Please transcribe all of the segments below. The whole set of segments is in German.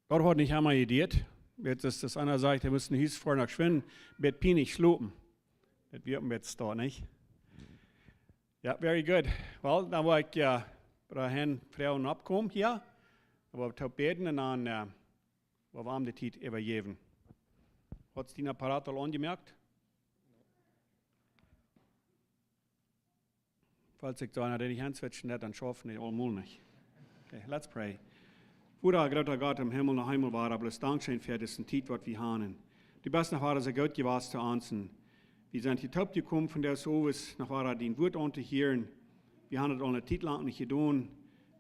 Gott hat nicht einmal gedacht, jetzt ist das einer sagt, wir müssen hieß vor nach schwinden, wird pinig schlupen. Das wird jetzt da nicht. Ja, very good. Well, dann war ich ja bei Herrn Frauen abgekommen hier, aber wir beten und dann war warm die Zeit übergeben. Hat es den Apparat alle angemerkt? Falls ich da einer, der die Hand switchen hat, dann schaffen die allmul nicht. Okay, let's pray. Bruder, großer Gott im Himmel, noch einmal war, aber das Dankeschön für diesen Zeit, was wir haben. Die besten Vater, so Gott gewasst zu uns. Wir sind hier top gekommen von der Sowas, nach war den Wort unterhören. Wir haben das eine Zeit lang nicht getan.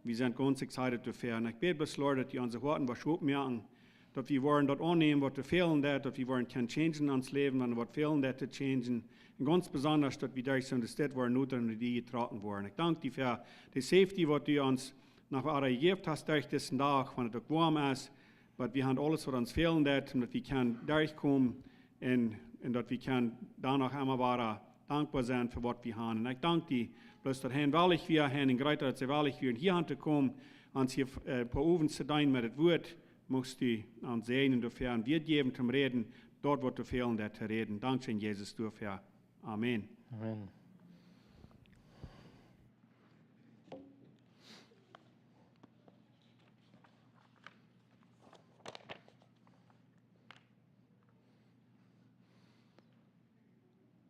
Wir sind ganz excited dafür. Und ich bete bis, Lord, dass die unsere Worte was schwupp merken, dass wir wollen dort annehmen, was wir fehlen, dass wir wollen kein changen ans Leben, wenn was fehlen, das zu changen. Und ganz besonders, dass wir durch so eine Stadt waren, nur dann die getragen wurden. Ich danke dir für die Safety, was du uns nach was gegeben hast durch diesen Tag, wenn es auch warm ist. Aber wir haben alles, was uns fehlen, und dass wir können durchkommen und dass wir danach einmal weiter dankbar sein für was wir haben. Und ich danke dir, bloß dass Herrn wahrlich wir, Herrn in Greiter, dass wahrlich wir hier zu kommen, uns hier ein paar Ofen zu dienen mit dem Wort, musst du uns sehen und dafür und wir geben zum Reden, dort wo du fehlen, der zu reden. Dankeschön, Jesus, dafür. Amen. Amen.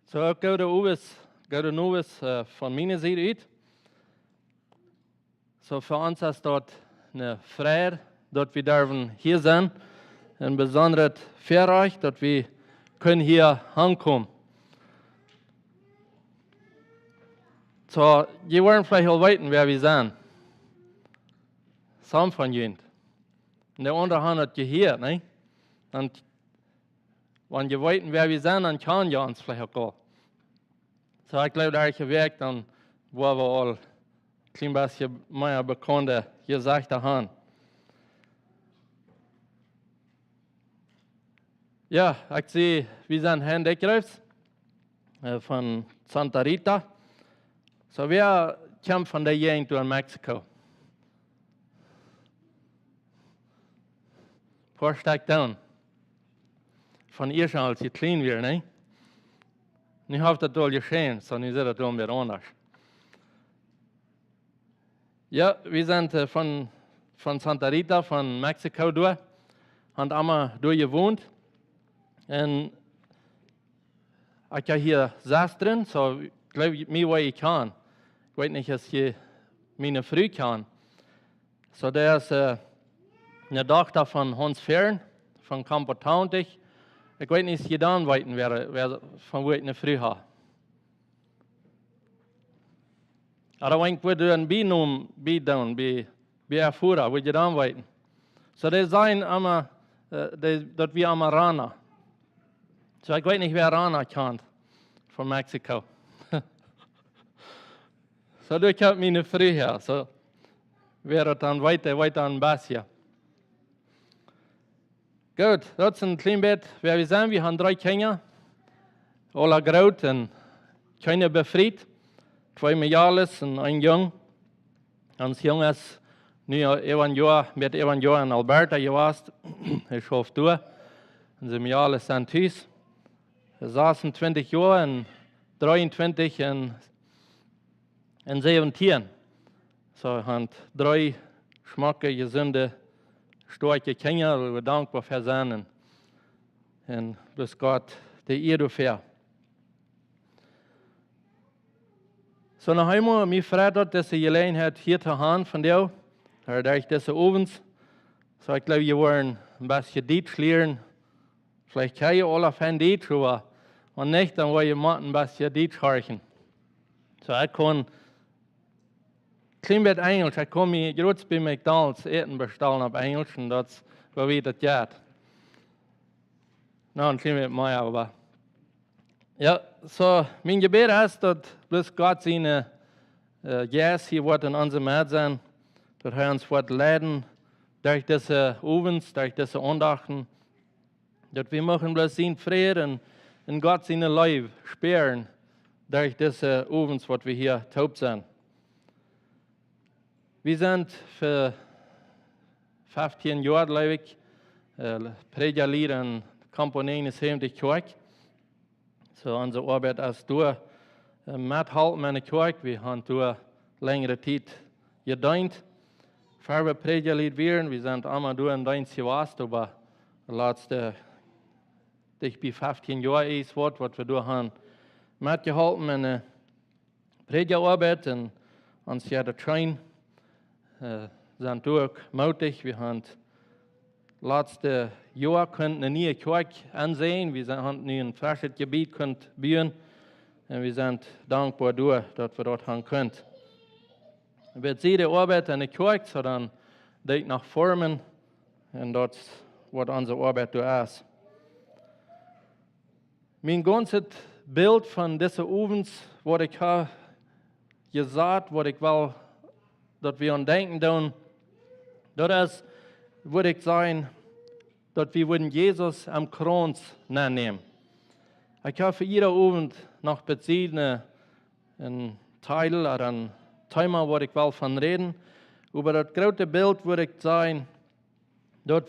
So, ik ga de nieuws van mijn zijde uit. So, für uns ist dort eine Freude, dass wir dürfen hier sein. Ein besonderes Verreich, dass wir können hier ankommen. So, die wollen vielleicht auch wissen, wer wir sind. Some von ihnen. Und der andere hat gehört, ne? Und wenn ihr wissen, wer wir sind, dann kann ihr uns vielleicht auch gehen. So, ich glaube, da ich weg, dann wo wir all ein klein bisschen mehr bekannte Gesichter haben. Ja, ich sehe, wir sind Herrn Teichroeb von Santa Rita. So, wir kommen von der Gegend in Mexiko. Paar Stück down. Von ihr schon, als sie klein war, ne? Nu har det dåligt geschehen, så nu ser det om det anders. Ja, wir sind von Santa Rita, von Mexiko durch, haben einmal durchgewohnt. Und ich habe hier 6 drin, so glaube ich mir, was ich kann. Ich weiß nicht, dass ich meine Frau kann. So, der ist eine Tochter von Hans Fern, von Campo Teichroeb. Ich weiß nicht, wie dann weiten wer von wo ich eine Frau habe. Aber wenn ich ein Bi erfuhr, wo ich dann weiten. So, die sagen immer, dass wir Amerikaner. So, ich weiß nicht, wer Rana kennt von Mexiko. So, du kannst meine Frau her. So, wäre dann weiter ein bisschen. Gut, das ist ein klein bisschen, wer wir sind. Wir haben 3 Kinder, alle groß und keine befreit. 2 Mädels und ein Jung. Und das Junge ist mit ein Jahr in Alberta gewesen. Ich hoffe, du. Und die Mädels sind Haus. Wir saßen 20 Jahre und 23 und 17. So, haben 3 schmacke, gesunde, starke Kinder, wo wir dankbar für sind. Und bloß Gott, der ihr dafür. So, noch einmal, mir freut, dass ihr Gelegenheit hier zu haben von dir, durch diese Ovens. So, ich glaube, wir wollen ein bisschen Deutsch lernen. Vielleicht kann ihr alle von Deutsch, aber wenn nicht, dann wollen wir ein bisschen Deutsch hören. So, ich kann klein bisschen Englisch. Ich kann mir gerade bei McDonald's Essen bestellen auf Englisch und das ist, wie das geht. Noch ein klein bisschen mehr, aber. Ja, so, mein Gebet ist, dass bloß Gott seine Geist hier wird in unserem Herzen sein, dass er uns wird leiden durch diese Ovens, durch diese Andachten, dass wir machen bloß seinen Frieden und Gott seine Leib spüren durch diese Ovens, was wir hier taub sind. Wir sind für 15 Jahre, glaube ich, Predigerlied in Kamp 79 Kerk. So unsere Arbeit ist durch mithalten mit der Kerk. Wir haben durch längere Zeit gedient. Farbe Predigerlied wären, wir sind einmal durch in Dienst gewesen, aber das letzte, ich bin 15 Jahre ist, was wir durch haben mitgehalten in der Predigerarbeit und uns ja der Train sind durch mutig. Wir haben letzte Jahr eine neue Kerk ansehen. Wir haben nun ein frisches Gebiet bauen und wir sind dankbar durch, dass wir dort haben können. Wenn Sie die Arbeit in der Kerk, so dann denkt nach Formen und das was unsere Arbeit da ist. Mein ganzes Bild von dieser Ovens, was ich habe gesagt, was ich will, dass wir an denken tun, das ist, würde ich sagen, dass wir würden Jesus am Kreuz nehmen. Ich habe für jede Abend noch beziehen einen Teil oder ein Thema, wo ich will von reden. Über das große Bild würde ich sagen, dass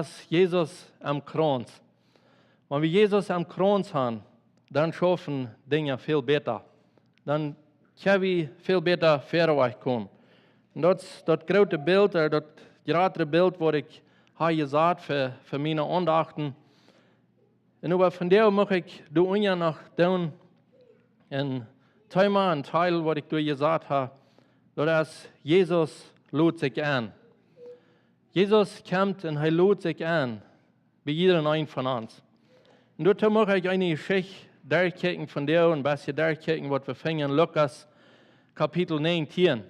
ist Jesus am Kreuz. Wenn wir Jesus am Kreuz haben, dann schaffen Dinge viel besser. Dann können wir viel besser vorwärts kommen. Und das große Bild, das gerade Bild, was ich habe gesagt für meine Andachten. Und aber von der möchte ich du ja noch tun, ein Thema, ein Teil, was ich dir gesagt habe, das ist, Jesus lud sich an. Jesus kommt und er lud sich an, bei jedem einen von uns. Und dort möchte ich eine Geschichte durchkicken von dir und ein bisschen durchkicken, was wir finden in Lukas Kapitel 19.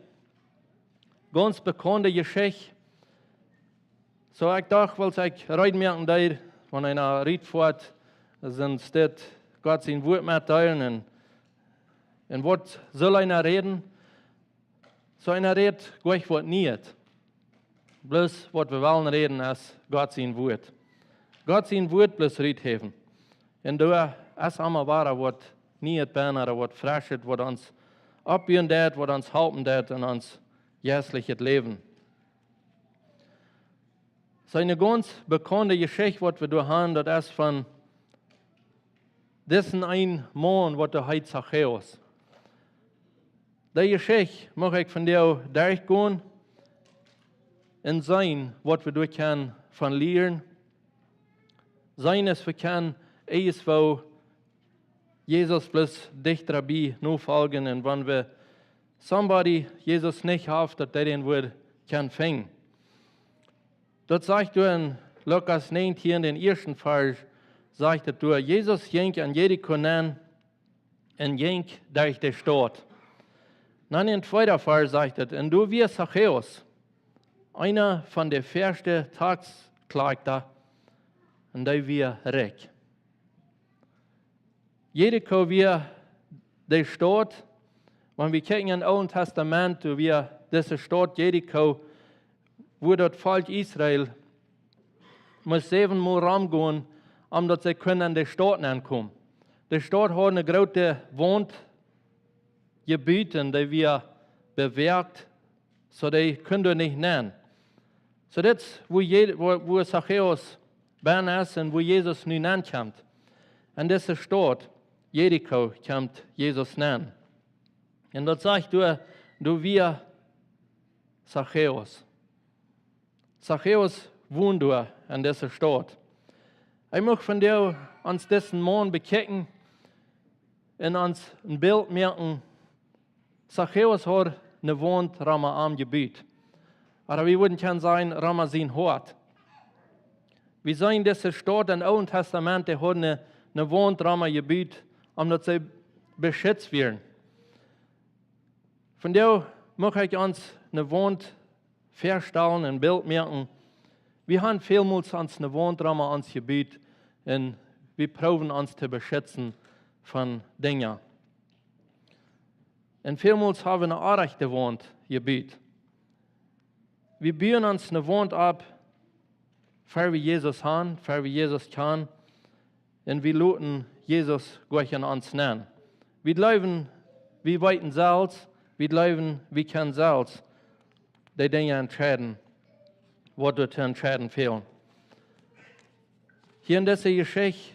Ganz bekannte Geschichte. So ich dachte, weil ich reden merken, wenn einer redet fährt, dann steht Gott sein Wort mitteilen und was soll einer reden? So einer redet gleich was nicht. Bloß was wir wollen reden, ist Gott sein Wort. Gott sein Wort bloß reden. Und da ist immer wahr, was nicht bin oder was frisch ist, was uns abbiegen wird, was uns helfen wird in uns jährliches Leben. So eine ganz bekannte Geschichte, was wir da haben, das ist von diesem einen Mann, was der heißt Zachäus. Die Geschichte möchte ich von dir durchgehen und sein, was wir durch können von lernen. Sein ist, wir können erst, wo Jesus bloß dicht dabei nur folgen und wenn wir Jesus nicht haben, dass der den Wort kann finden. Dort sagt du in Lukas 19, den ersten Vers, sagt du, Jesus ging an Jericho nan und ging durch die Stadt. Dann in zweiter Vers sagt er, und du wirst Zachäus, einer von den ersten Tagsklagten, und der wir reich. Jericho wir die Stadt, wenn wir gucken im Alten Testament, wir diese Stadt Jericho, wo das Volk Israel muss 7 Mal rumgehen, damit sie können an die Stadt ankommen. Die Stadt hat eine große Wohngebiete, die wir bewirkt, so die können wir nicht nennen. So das, wo Zachäus bin ist und wo Jesus nun ankommt. An dieser Stadt, Jericho, kommt Jesus nennen. Und dort sagt du wir Zachäus. Zachäus wohnt du in dieser Stadt. Ich möchte von dir uns diesen Mann bekicken und uns ein Bild merken. Zachäus hat eine Wohnt am Gebiet. Aber wir würden können sagen, Rama sein Hort. Wir sehen diese Stadt im Alten Testament, die hat eine Wohnt Gebiet, damit sie beschützt werden. Von der möchte ich uns eine Wohnt verstellen, ein Bild merken. Wir haben vielmals uns eine Wohnraum ans Gebiet und wir probieren uns zu beschützen von Dingen. Und vielmals haben wir eine Anrechte Wohngebiet. Wir bauen uns eine Wohnt ab, für wir Jesus haben, für wir Jesus kann, und wir lassen Jesus gleich an uns nennen. Wir leben, wir weiten selbst, wir leben, wir können selbst die Dinge entscheiden, was wir zu entscheiden fehlen. hier in dieser Geschichte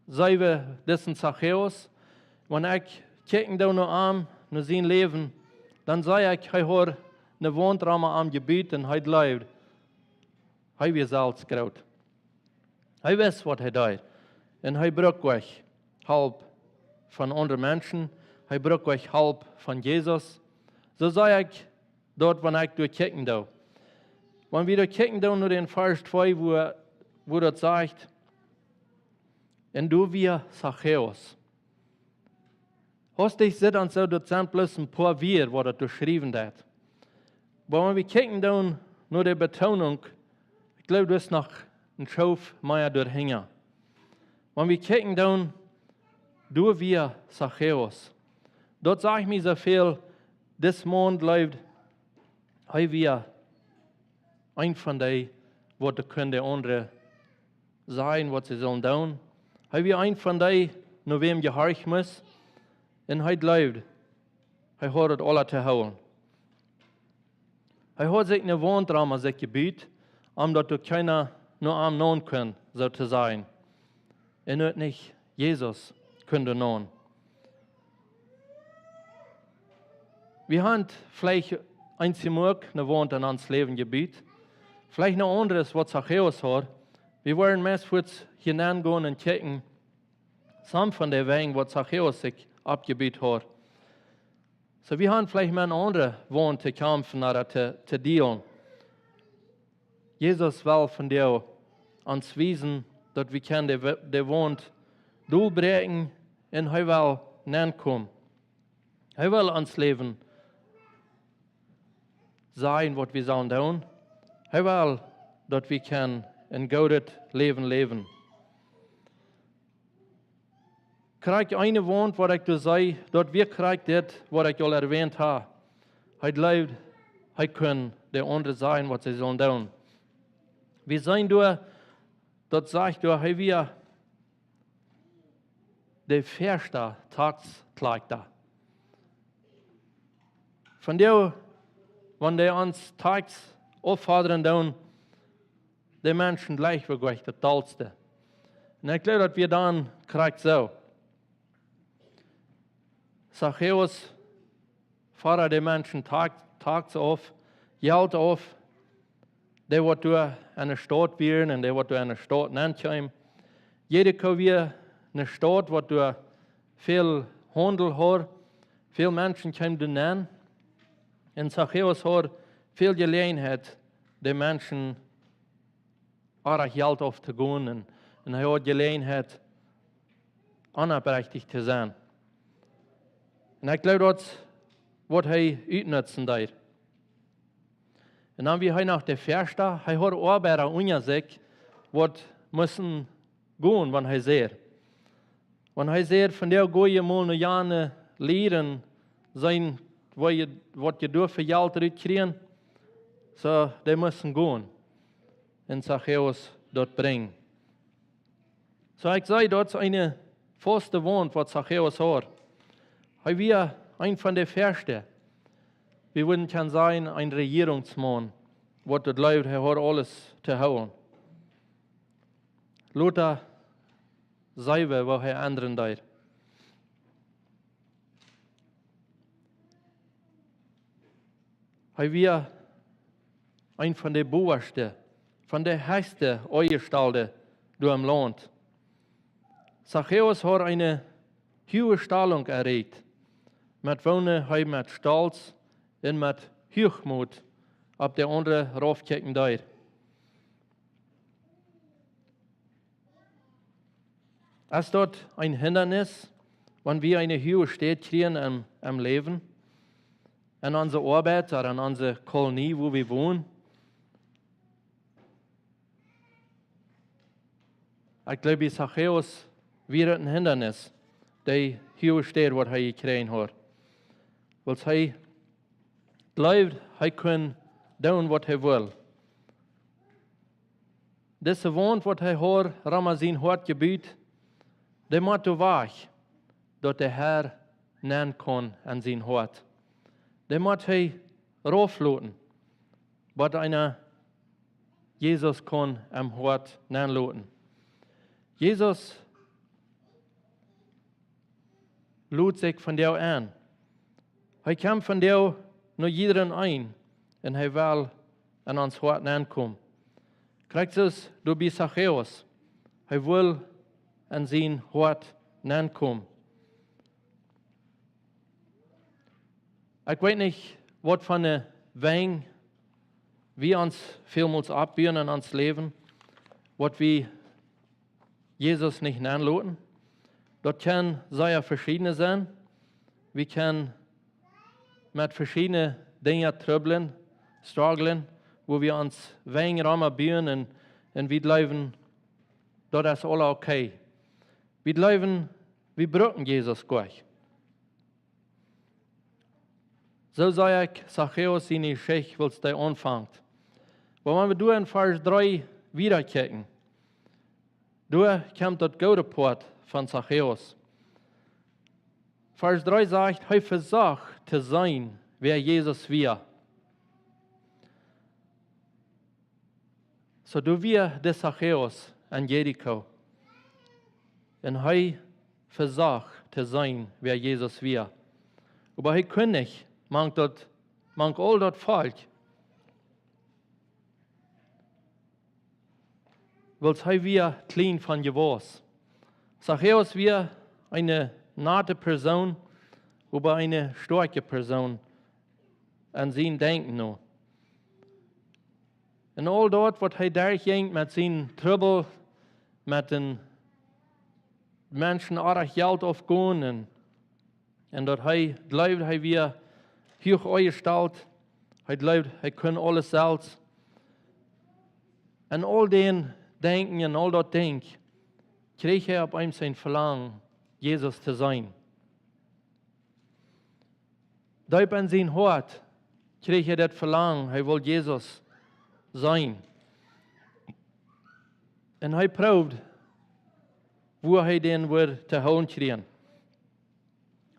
sehen wir diesen Zachäus. Wenn ich kijken da naar aan, naar zijn leven, dan zei ik, hij hoort een woontraum am gebied en hij leeft. Hij was zelfs groot. Hij wist wat hij deed. En hij braucht weg hulp van andere mensen. Hij braucht weg hulp van Jezus. Zo zei ik dort, wanneer ik door kijken doe. Wanneer we door kijken doe naar den Vers 2, wo dat zegt, en du wir Zachäus. Hast dich zit und so, das sind bloß ein paar Wir, wo das geschrieben wird. Aber wenn wir kijken dann nur die Betonung, ich glaube, das ist noch ein Schuf mehr durchhängen. Wenn wir kijken dann, du wir Zachäus. Dort sage ich mir so viel, das Mond läuft, hey wir, ein von denen, wo der können der andere sein, was sie sollen tun. Hey wir ein von denen, nur wem gehorchen muss. En hij leeft. Hij hoort het alle te houden. Hij hoort zich een woontraum aan zijn gebied, omdat er keiner nur am known kan, zo te zijn. En het niet Jezus kunnen known. We hebben vielleicht einzimmerk een woont in ons levengebied. Vielleicht nog anderes wat Zachäus hoort. We willen meest voorts hineingaan en kijken, samen van de wegen wat Zachäus zich abgebiet hat. So wir haben vielleicht mal eine andere Wohn zu kämpfen oder zu dealen. Jesus will von dir uns wiesen, dass wir der Wohn durchbrechen und er will nankommen. Er will uns Leben sein, was wir sollen tun. Er will, dass wir ein gutes Leben leben. Krijg eine woont wat ik dus zei, dat we krijgen dit wat ik al erwähnt habe. Hij leeft, hij kan de andere zijn wat ze zullen doen. We zijn door, dat zegt door, hij weer de verste tagsklaagte. Van der, wanneer ons tags opvorderen doen, de mensen gleich wirklich het tolste. En ik geloof dat we dan krijgen zo. Zachäus fordert die Menschen tags auf, Geld auf, der wird durch eine Stadt wählen und der wird durch eine Stadt nankommen. Jeder kann wir eine Stadt, wo durch viel Handel hat, viele Menschen können du nennen. Und Zachäus hat viel Gelegenheit, die Menschen auch Geld aufzugehen und er hat Gelegenheit, anerberechtigt zu sein. En ik geloof dat wat hij uitnutzen deed. En dan wie hij nog de verste, hij had arbeider onder zich, wat müssen gaan, wanneer hij zeer. Wanneer hij zeer, van der ga je mal een jaar leren zijn, wat je door voor geld uitkrijgen, so, die müssen gaan. En Zachäus dat brengen. So, ik zei, dat is een vaste woont, wat Zachäus had. Hij was een van de verste. We würden kan zijn een regeringsman, wat het leeft, hij had alles te houden. Lothar zei we wat hij anderen deed. Hij was een van de boerste, van de hoogste uitgestalde door hem land. Zachäus had een hoge stellung erreicht. Met wonen hij met stolz en met hoogmoed op de andere raufkijken deed. Is dat een hindernis, wanneer we een hoge staat krijgen im Leben? In onze arbeid of in onze kolonie, wo we wonen? Ik glaube, Zachäus wäre een hindernis, die hoge staat wat hij gekregen had. Want hij gelooft, hij kan doen wat hij wil. Deze woont wat hij hoort, rammer zijn hartgebied, die moet weg, dat de Heer nemen kan aan zijn hart. Die moet hij raufloten, wat einer Jesus kan am hart nemen. Jesus lud sich von dir an. Hij kam von dir nur iedereen ein und hij will an ons hart aankomen. Christus, du bist Zachäus. Hij will an zijn hart aankomen. Ik weet niet wat van de wijn wir uns vielmals abbieren in ons Leben, wat wir Jesus nicht anlassen. Das kann sehr verschiedene sein. Wir können mit verschiedenen Dingen tröbeln, strugglen, wo wir uns wegen Rahmen bieren und wir glauben, das ist alles okay. Wir glauben, wir brauchen Jesus gleich. So sage ich, Zachäus seine Geschichte, was der anfängt. Aber wenn wir durch in Vers 3 wiederkicken, da kommt das gute Part von Zachäus. Vers 3 sagt, er versucht zu sein, wer Jesus war. So du wir der Zachäus an Jericho. Und er versucht zu sein, wer Jesus war. Aber er kann nicht, mangt all das falsch. Weil er wir klein von Gewos. Zachäus war eine nette Person, aber eine starke Person an sein Denken noch. Und all dort, was er durchging mit seinen Trübel, mit den Menschen arg Geld aufgehen und dort er glaubt, er wir hoch eingestellt, er glaubt, er kann alles selbst. Und all den Denken und all das Denk, kriegt er auf einem sein Verlangen, Jesus zu sein. Deep in sein Hart kriegt er das Verlangen, er will Jesus sein. Und er probt, wo er den wird zu holen kriegen.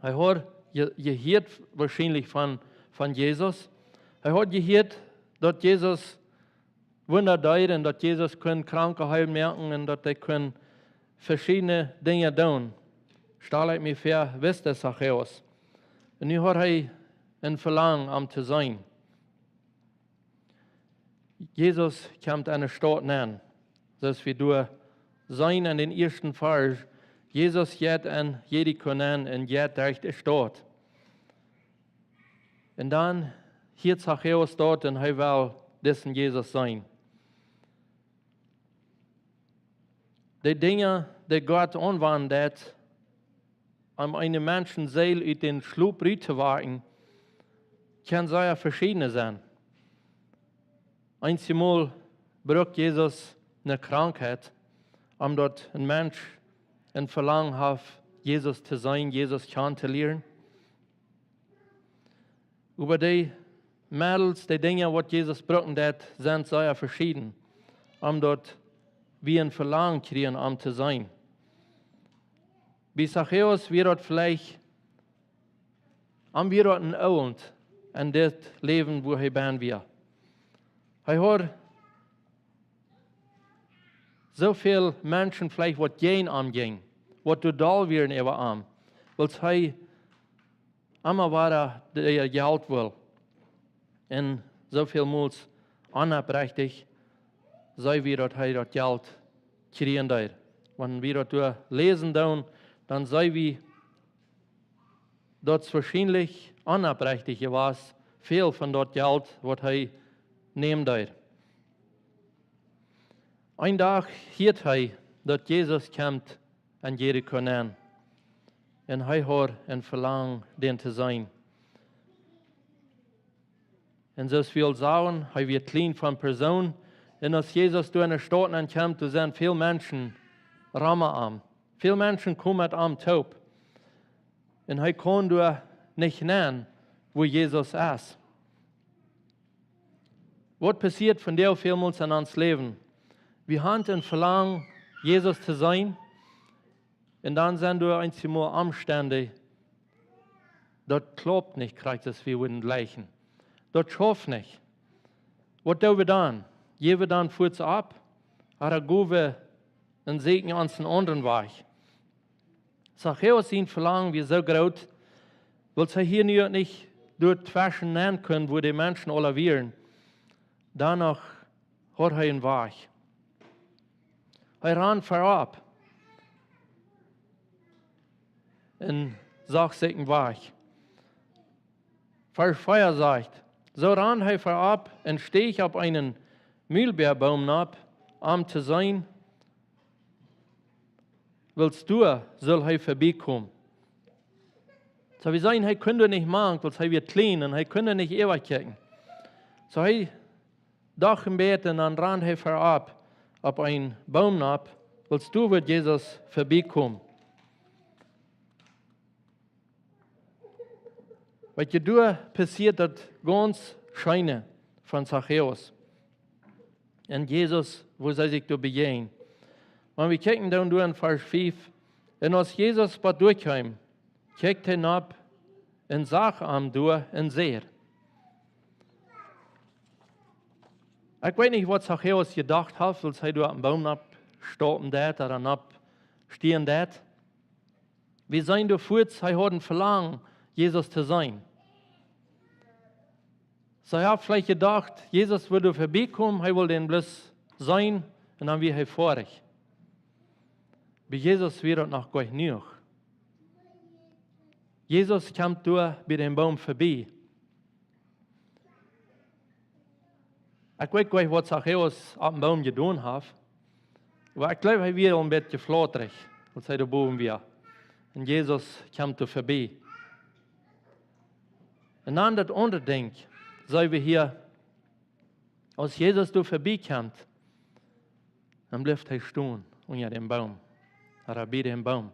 Er hat gehört wahrscheinlich von Jesus. Er hat gehört, dass Jesus Wunder tut und dass Jesus Kranke heilen merken und dass er verschiedene Dinge tun. Stell ich mir vor, wisst ihr, Zachäus. Und nu hat er ein Verlangen, um zu sein. Jesus kommt eine Stadt an, dass wir durch sein an den ersten Vers. Jesus geht an Jericho an und geht durch die Stadt. Und dann hier Zachäus dort und er will dessen Jesus sein. Die Dinge, die Gott anwendet, um eine Menschenseele aus den Schlupf zu wagen, kann sehr verschiedene sein. Einmal braucht Jesus eine Krankheit, dort ein Mensch ein Verlangen hat, Jesus zu sein, Jesus kennenzulernen. Über die Mädels, die Dinge, was Jesus braucht, sind sehr verschieden, dort wie ein Verlangen kriegen, zu sein. Bei Zachäus wird dort vielleicht, wir dort ein Old an das Leben, wo er bin wir. Er hat so viele Menschen vielleicht, was gehen anging, was total werden über am, weil er immer war, der Geld will. Und so viel muss unabrechtig, sei wir dort das Geld kriegen da. Wenn wir dort lesen dann sei wir dort wahrscheinlich unabrechtig was viel von dort Geld, was er nimmt da. Ein Tag hört er, dass Jesus kommt an Jericho an. Und er hat ein Verlangen, den zu sein. Und so viel sagen, er wird klein von Person. Und als Jesus durch eine Stadt ankommt, da sind viele Menschen rammen. Viele Menschen kommen am Taub. Und er kann durch nicht nennen, wo Jesus ist. Was passiert von der vielmals in uns Leben? Wir haben ein Verlangen, Jesus zu sein. Und dann sind wir einmal Umstände, das klappt nicht, kriegt es wir würden gleichen. Das schafft nicht. Was tun wir dann? Gehen wir dann kurz ab? Oder gehen wir und segne uns einen anderen Weg. Zachäus sein Verlangen wie so groß, weil sie hier nicht durch die Waschen nennen können, wo die Menschen alle wären. Danach hat er einen Weg. Er ran vorab und sagt sich einen Weg. Vers 4 sagt, so ran er vorab und stieg auf einen Mühlbeerbaum ab, um zu sein, willst du, soll er vorbeikommen. So wir sagen, er könnte nicht machen, weil er wird klein und er könnte nicht ewig kicken. So er doch im Bett und dann ran er vorab auf einen Baum ab, willst du, wird Jesus vorbeikommen. Was je da passiert, das ganz Scheine von Zachäus. Und Jesus, wo sie sich da begehen. Wenn wir kicken dann in Vers 5, und als Jesus bei durchkam, kijkt hinab und sah ihm durch und seht. Ich weiß nicht, was Zachäus gedacht hat, als er durch einen Baum abstoppen hat oder abstehen hat. Wir sind da kurz, er hat ein Verlangen, Jesus zu sein. So er hat vielleicht gedacht, Jesus würde vorbeikommen, er will den bloß sein und dann wäre er vorig. Bei Jesus wird das noch gar nicht genug. Jesus kam durch bei dem Baum vorbei. Ich weiß gar nicht, was Zachäus auf dem Baum getan hat, aber ich glaube, er wird ein bisschen flatterig, als er da oben war. Und Jesus kam da vorbei. Und dann das andere Ding, sagen wir hier, als Jesus da vorbeikommt, dann bleibt er stehen unter dem Baum, oder bei dem Baum.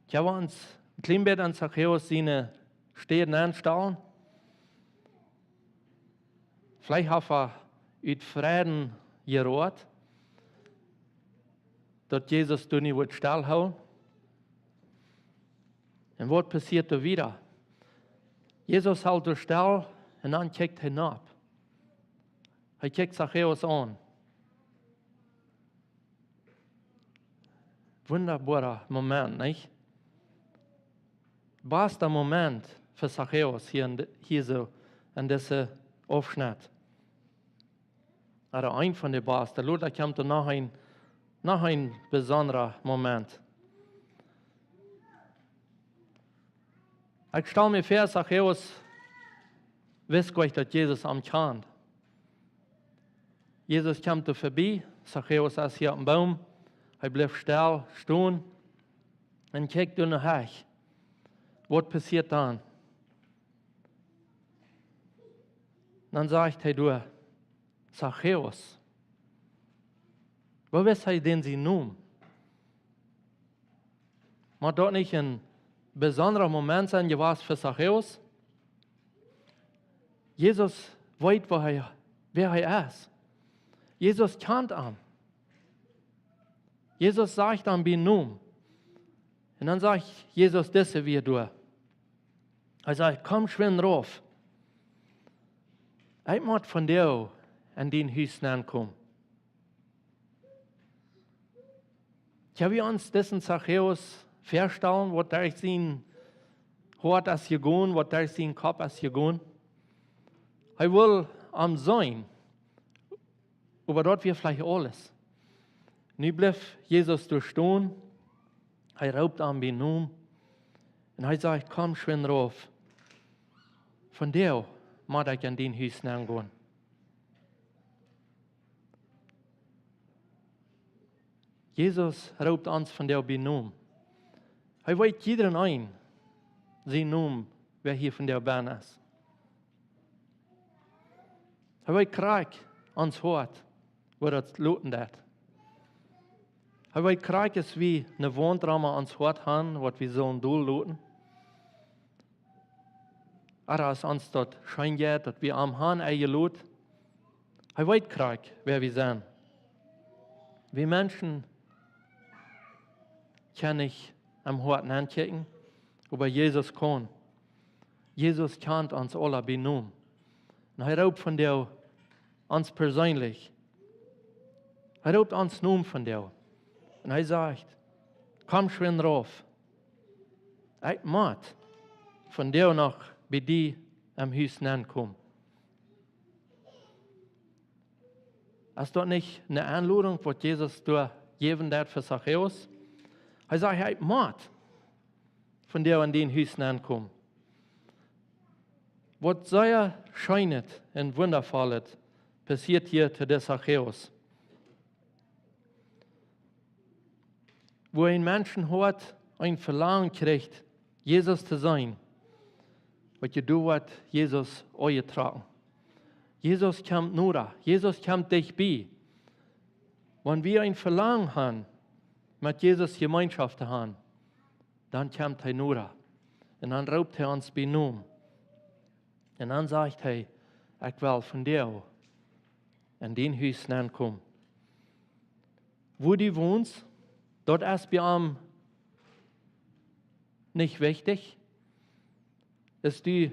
Ich habe uns ein klein bisschen an Zachäus seine Städte anstellen. Vielleicht hat er mit Frieden gerät, dass Jesus da nicht wird stillhalten. Und was passiert da wieder? Jesus hält da still und dann kijkt er hinab. Er kijkt Zachäus an. Wunderbarer Moment, nicht? Bester Moment für Zachäus hier so in diesem Aufschnitt. Aber ein von den besten. Luther kommt noch ein besonderer Moment. Ich stelle mir vor, Zachäus wisst gleich, dass Jesus am kann. Jesus kommt da vorbei, Zachäus ist hier am Baum, er bleibt still, stehen und kijkt nach hoch. Was passiert dann? Dann sagt er du, Zachäus, wo ist er denn sie nun? Mag dort nicht ein besonderer Moment sein gewesen für Zachäus? Jesus weiß, wer er ist. Jesus kennt ihn. Jesus sagt ihm, bin nun. Und dann sagt Jesus, das wie du. Er sagt, komm schön rauf. Ich muss von dir an den Haus ankommen. Können wir uns dessen Zachäus vorstellen, was durch sein Hort ist gegangen, was durch sein Kopf ist gegangen? Er will am sein, aber dort wird vielleicht alles. Nu bleibt Jesus durchstehen, er raubt an den Namen und er sagt, komm schön rauf. Von dir muss ich an den Haus gehen. Jesus raubt uns von der Namen. Er weiß jeden ein, sein Namen, wer hier von der Bahn ist. Er weiß Krieg ans Hort, wo das loten hat. Er weiß Krieg ist wie eine Wohndrama ans Hort haben, was wir sollen durchloten. Aber als uns dort schein geht, dass wir am Hahn eigen lot. Er weiß Krieg, wer wir sind. Wir Menschen können nicht am Hort ankicken, aber Jesus kann. Jesus kennt uns alle benommen. Und er raubt von der uns persönlich Hij roept ons noem van jou. En hij zegt, kom schwin rauf. Ik moet van jou nog bij die am huis kom. Ist das nicht eine Einladung, was Jesus gegeben hat für Zachäus? Er sagt, ich muss von dir an den Huis kommen. Was sehr scheunet und wundervolles passiert hier zu der Zachäus. Wo ein Menschen hat, ein Verlangen kriegt, Jesus zu sein, was du tust, Jesus euch tragen. Jesus kommt nur, Jesus kommt dich bei. Wenn wir ein Verlangen haben, mit Jesus Gemeinschaft zu haben, dann kommt er nur. Und dann ruft er uns bei Namen. Und dann sagt er, ich will von dir in den Haus kommen. Wo du wohnst, dort ist bei ihm nicht wichtig. Ist die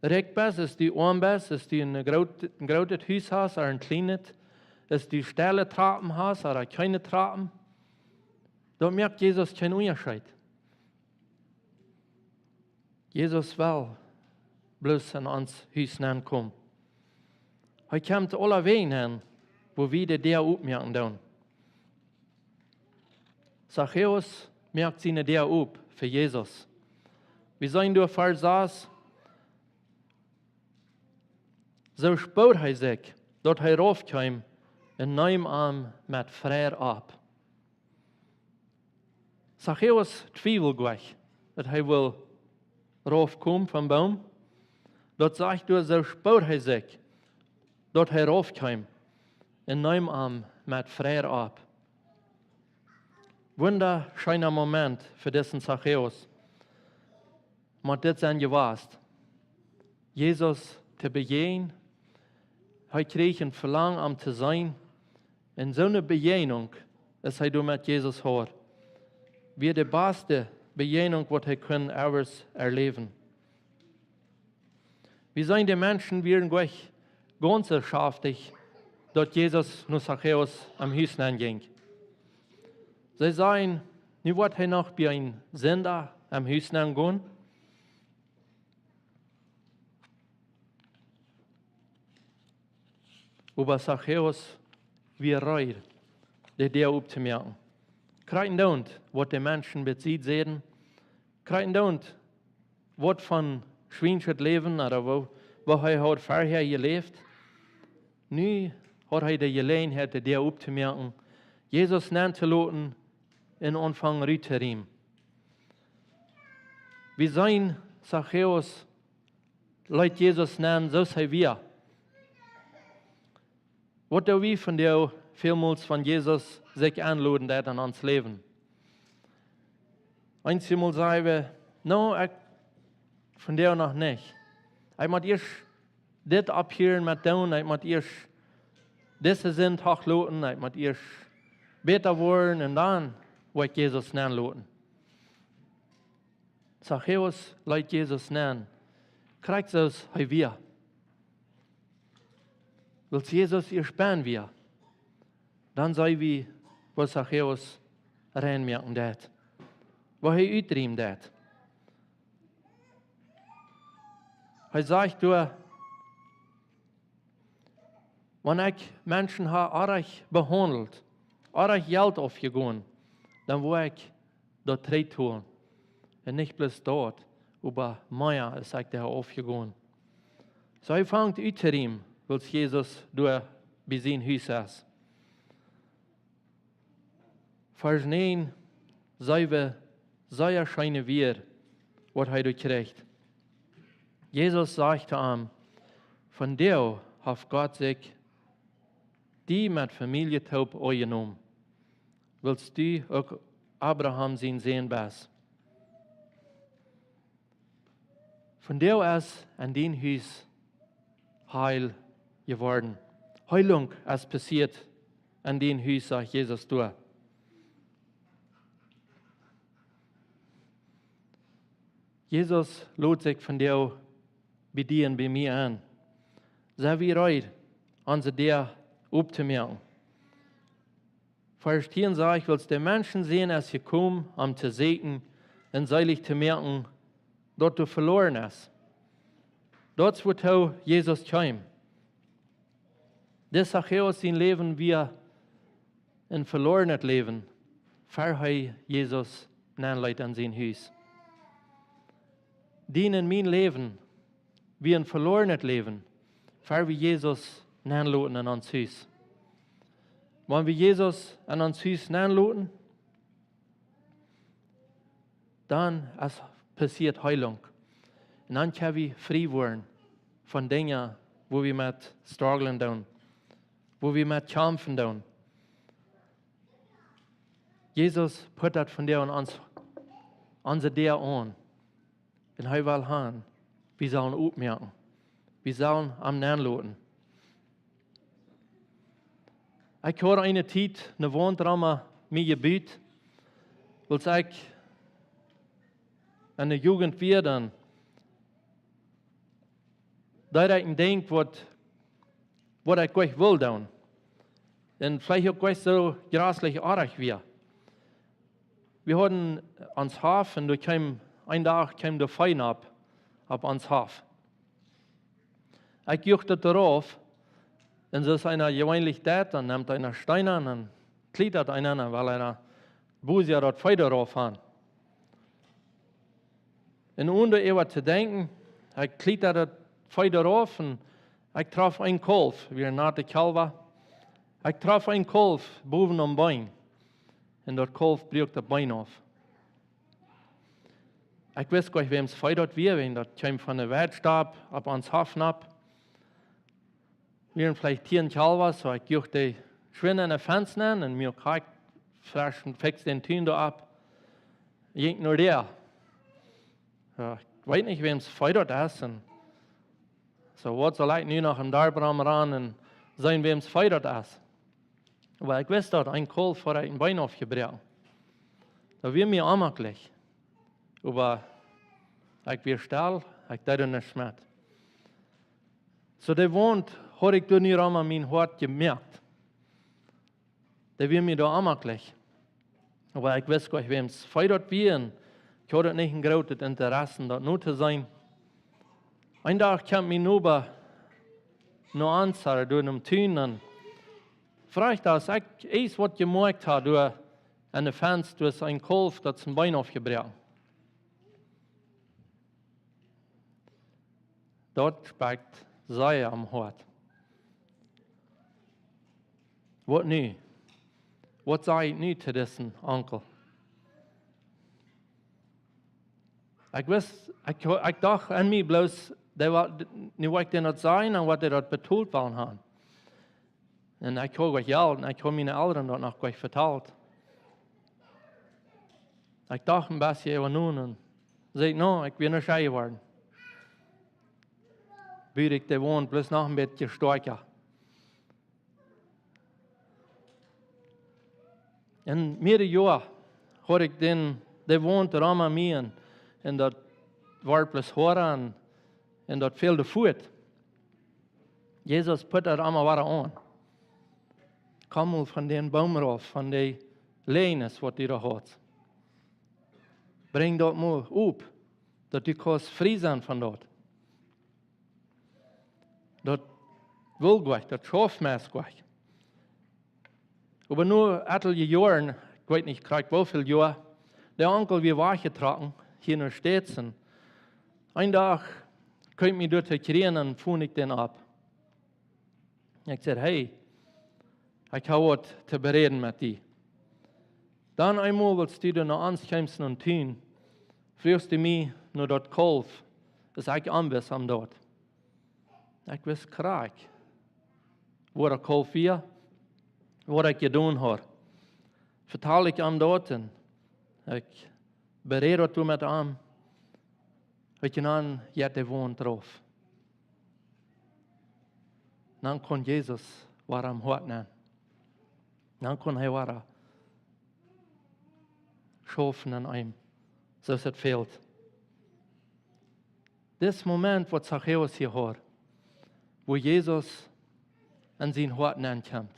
recht bist, ist die arm bist, ist die ein großes Haus hast oder ein kleines, ist die steile Trappen hast oder keine Trappen, da merkt Jesus keinen Unterschied. Jesus will bloß an uns Haus kommen. Er kommt alle Wegen hin, wo wir der aufmerken tun. Zachäus merkt seine der auf für Jesus. Wir sind durch Vers so spürt er sich, dass er raufkam und nahm ihm mit Freier ab. Zachäus twiebelt gleich, dass er will raufkommen vom Baum. Dort sagt er, so spürt er sich, dass er raufkam und nahm ihm mit Freier ab. Wunderschöner Moment für diesen Zachäus. Man das sein gewusst. Jesus zu begegnen, er kriegt ein Verlangen, ihm zu sein. In so einer Begegnung, dass er mit Jesus hat, wie die beste Begegnung, was er erleben kann. Wir sind die Menschen, wir sind ganz erschaftig, dass Jesus nur Zachäus am Haus ging. Sie sagen, nu wird er noch bei einem Sünder am Haus gehen. Aber Zachäus, wie reut, der aufzumerken. Kreiden don't, was die Menschen bezieht sehen. Kreiden don't, was von schwinschet Leben oder wo er hat vorher gelebt. Nu hat er die Gelegenheit, der aufzumerken. Jesus nennt zu lassen, in Anfang Rüterim. Wir sein Zachäus, Leute Jesus nennen, so sei wir. Was da wir von der vielmals von Jesus sich anladen, der an uns Leben. Einmal sagen wir, no, von der noch nicht. Ich muss erst das abhören mit tun, ich muss erst diese Sinn hochladen, ich muss erst besser werden und dann wird Jesus nennen. Zachäus, Leute Jesus nennen, kriegt es wie wir. Weil Jesus ihr sparen wir, dann sei wie, was Zachäus reinmerken dat, was er uitriemen dat. Er sagt du, wenn ich Menschen habe arg behandelt, arg Geld aufgegeben, dann will ich dort drei tun. Und nicht bloß dort, aber mehr als ich da aufgegeben. So er fängt uitriemen, weil Jesus durch bei sein Haus ist. Vers 9, sei wir sehr scheine wir, was er kriegt. Jesus sagte ihm, von dir hat Gott sich die mit Familie taub genommen. Willst du auch Abraham sehen bist? Von dir ist an den Haus Heil geworden. Heilung ist passiert an den Haus, sagt Jesus durch. Jesus lädt sich von dir bei dir und bei mir an. Sei wie reut, unsere dir aufzumerken. Vers 10 sagt, ich will die Menschen sehen, als sie kommen, um zu segnen und seilig zu merken, dort du verloren hast. Dort wird auch Jesus kommen. Das Zachäus sein Leben wie ein verlorenes Leben, verhei Jesus nanleit an sein Haus. Dien in mein Leben wie ein verlorenes Leben, ver wie Jesus nanloten an uns Haus. Wenn wir Jesus an uns Haus nanloten, dann passiert Heilung. Und dann können wir frei werden von Dingen, wo wir mit strugglen tun, wo wir mit kämpfen tun. Jesus put das von dir und uns der an. Und er will haben, wir sollen aufmerken. Wir sollen am Nanloten. Ich habe eine Zeit, eine Wohntrauma, mir gebüht, weil ich in der Jugend wieder dann, da ich denke, was ich gleich will tun. Und vielleicht auch gleich so grasslich arg wie. Wir hatten ans Haff und ein Tag kam der Feind ab ans Haff. Ich juchte darauf, und so ist einer gewöhnlich das, dann nimmt einer Stein an und klettert einander, weil einer Busia dort Feuer darauf hat. Und ohne etwas zu denken, ich klettert das Feuer darauf und ich traf einen Kolf, wie ein natte Kalver. Ich traf einen Kolf boven am Bein. Und dort Kolf bricht das Bein auf. Ich weiß gar nicht, wem es Feuer dort war, wenn das kam von der Wertstab ab ans Hafen ab. Wir haben vielleicht 10 Kalver, so ich juchte die schön an den Fenstern und mir kriegt frisch und fix den Tün da ab. Ich ging nur der. Ja, ich weiß nicht, wem es Feuer dort ist. Und so, was soll ich nun nach dem Darbraum ran und sein, wem es Feuer dort ist? Aber ich weiß dort, ein Kohl vor ein Bein aufgebrochen. Da wird mir anmerklich. Aber ich bin still, ich dachte nicht mehr. So, der wohnt, habe ich durch die Raum mein Hort gemerkt. Der wird mir da anmerklich. Aber ich weiß gar nicht, wem es Feuer dort wird. Ich hatte nicht ein großes Interesse, dort nur zu sein. Ein Tag kam mein Ober noch anzahlen durch den Tün und fragt das, ich was gemerkt habe, durch an der Fenster, durch ein Kolf, das ein Bein aufgebrochen. Dort speckt Sei am Hort. Was nu? Was sage ich nu zu diesem Onkel? Ich dachte an mich bloß, nicht was ich dort sagen und was die dort betont waren haben. Und ich habe gejalt und ich habe meine Eltern dort noch gleich vertelt. Ich dachte ein bisschen über nun und sagte, no, ich bin nicht schei geworden. Würde ich der wohnt, bloß noch ein bisschen stärker. In mehrere Jahren hatte ich der wohnt rum an mir und dort war bloß Horen und dort fehlte Fuß. Jesus put das einmal wieder an. Komm mal von den Baum rauf, von den Lehnes, was die da hat. Bring dort mal auf, dass du kannst frei sein von dort. Dort will gleich, dort schafft man es gleich. Aber nur etliche Jahre, ich weiß nicht, wie viele Jahre, der Onkel wir wachgetragen, hier in der Städten. Ein Tag kam ich dort kriegen und fuhr ich den ab. Ich sagte, hey, ich habe was zu bereden mit dir. Dann einmal, als du da noch ankommst und tun, fragst du mich nur dort Kolf, dass ich anbiss am dort. Ich weiß krank, wo der Kolf war, was ich getan habe. Vertal ich am dort und ich berede du mit ihm. Ich dann jette wohnt drauf. Dann kon Jesus war am Hort nehmen. Dann kon er war schaffen an ihm, so es fehlt. Das Moment, wo Zachäus hier hat, wo Jesus an sein Hort kommt,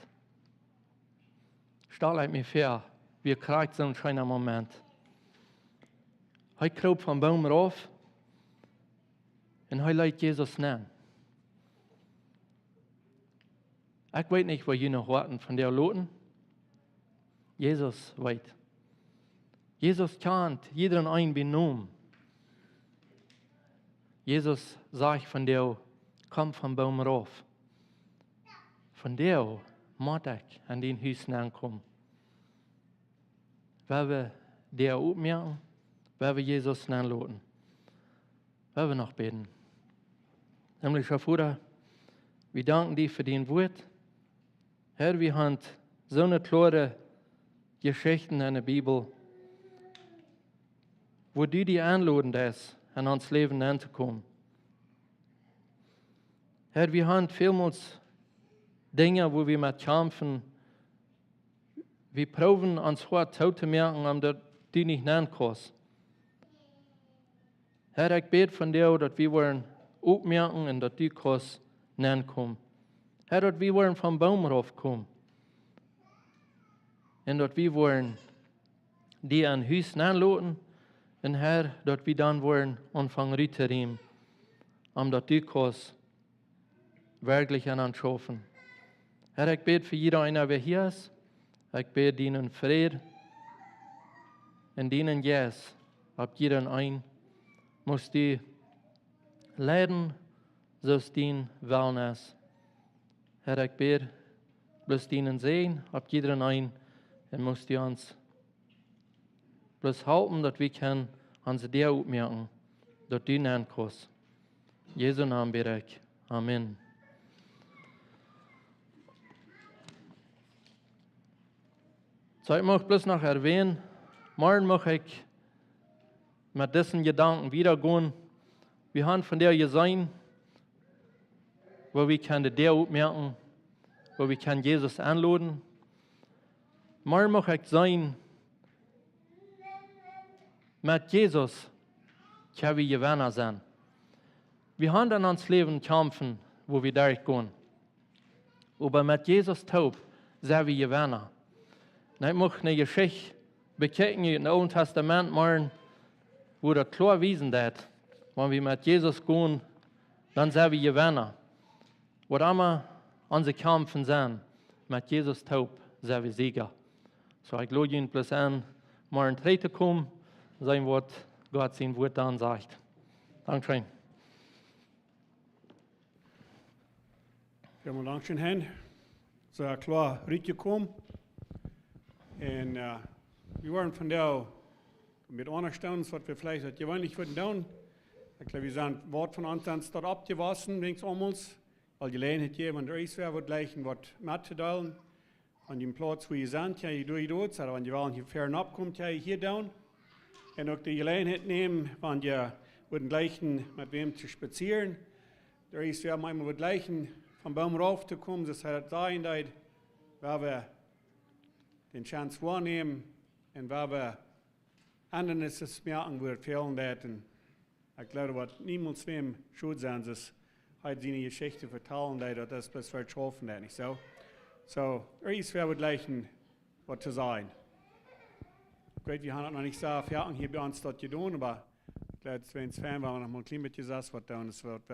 stell mir vor, wie kriegt so ein schöner Moment. Er kroop vom Baum rauf und er leidt Jesus nennen. Ich weiß nicht, was ihr noch warten von der Loten. Jesus weiß. Jesus kennt jeden einen benommen. Jesus sagt von der, komm vom Baum rauf. Von der muss ich an den Hüsten ankommen. Weil wir der aufmerken, weil wir Jesus anladen. Weil wir noch beten. Himmlischer Vater, wir danken dir für den Wort. Herr, wir haben so eine klare Geschichten in der Bibel, wo du die einladen lässt, an uns Leben anzukommen. Herr, wir haben vielmals Dinge, wo wir mit kämpfen. Wir proben uns hart zu merken, dass du nicht nennen kannst. Herr, ich bete von dir, dass wir wollen aufmerken und dass du kannst nennen kommen. Herr, dass wir wollen vom Baum raufkommen. Und dass wir wollen die an Hüs anladen. Und Herr, dass wir dann wollen anfangen zu reden. Dass du kannst wirklich an uns schaffen. Herr, ich bete für jeder einer, der hier ist. Ich bete ihnen Frieden. Und ihnen Yes. Ab jeder ein muss die leiden, so es den Willen ist. Herr, ich bete, bloß ihnen sehen, ab jeder ein, und muss die uns bloß halten, dass wir können uns der aufmerken, dass du nennen kannst. Jesu Namen bete ich. Amen. So, ich möchte bloß noch erwähnen, morgen möchte ich mit diesen Gedanken wiedergehen. Wir haben von der gesehen, wo wir können der aufmerken, wo wir können Jesus anladen. Morgen möchte ich sein, mit Jesus können wir Gewinner sein. Wir haben in uns Leben kämpfen, wo wir durchgehen. Aber mit Jesus taub sind wir Gewinner. Und ich möchte eine Geschichte bekennen im Alten Testament morgen, wo das klar wiesen wird, wenn wir mit Jesus gehen, dann sind wir Gewinner. Was immer unsere Kämpfe sind, mit Jesus taub sind wir Sieger. So, ich lade ihn bloß an, morgen zu kommen, sein Wort, Gott sein Wort dann sagt. Dankeschön. Ja, mal Dankeschön, Hein. So klar, reingekommen. Und wir waren von der mit einer Stunde, was wir vielleicht gewöhnlich würden tun. Ich glaube, wir sind Wort von uns dort abgewaschen, links um uns. Weil die Lehne hat jemand reis wäre, wird gleich ein Wort mitzuteilen. An dem Platz, wo ihr seid, ja, ihr durch dort, aber wenn die wollen hier fernab kommt, ja, hier down. Und auch die Gelegenheit nehmen, wenn ihr würden gleichen, mit wem zu spazieren. Der reis wäre manchmal wird gleichen, vom Baum rauf zu kommen, das hat sein, weil wir den Chance wahrnehmen und weil wir anderen ist es merken, wo es fehlen wird. Ich glaube, was niemals wem schuld sein, das heute seine Geschichte vertellen, dass das bis verschoffen wird, nicht so? So, ist wer wird gleichen, was zu sein. Ich weiß, wir haben noch nicht so fertig hier bei uns dort getan, aber ich glaube, wenn es fern war, wir noch mal ein bisschen mit gesagt, was da und es wird